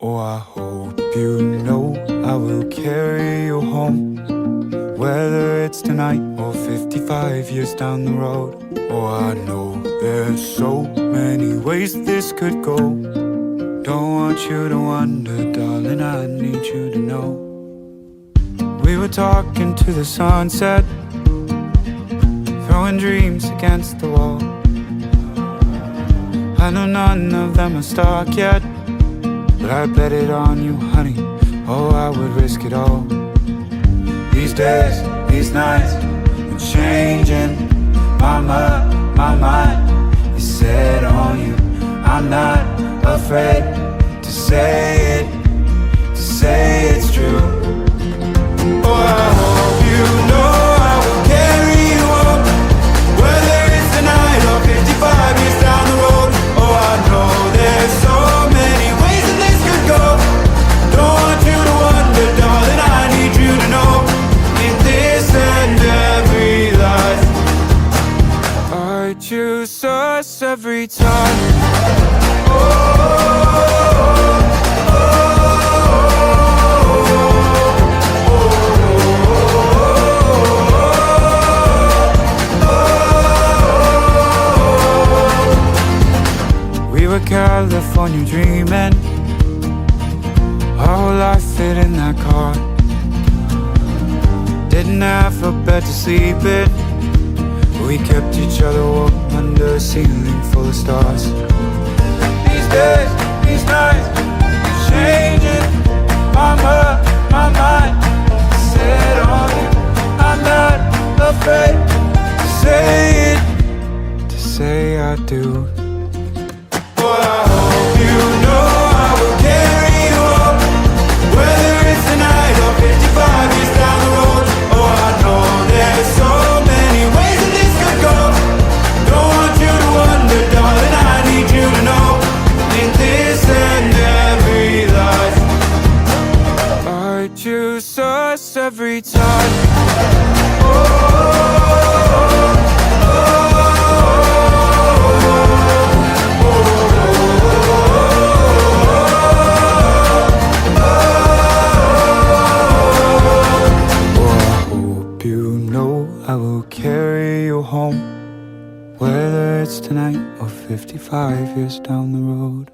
Oh, I hope you know I will carry you home, whether it's tonight or 55 years down the road. Oh, I know there's so many ways this could go. Don't want you to wonder, darling, I need you to know. We were talking to the sunset, throwing dreams against the wall. I know none of them are stuck yet, but I bet it on you, honey. Oh, I would risk it all. These days, these nights, I'm changing my mind is set on you. I'm not afraid to say it's true. Oh, I hope you know I will carry you home, whether it's tonight or 55 years down the road. Oh, I know there's so many ways that this could go. Don't want you to wonder, darling, I need you to know. In this and every life, I choose us every time. We were California dreaming, our whole life fit in that car. Didn't have a bed to sleep in, but we kept each other warm under a ceiling full of stars. These days, these nights, changing my mind set on you. I'm not afraid to say I do. Oh, I hope you know I will carry you home, whether it's tonight or 55 years down the road. Oh, I know there's so many ways that this could go. Don't want you to wonder, darling, I need you to know. In this and every life, I choose us every time. I will carry you home, whether it's tonight or 55 years down the road.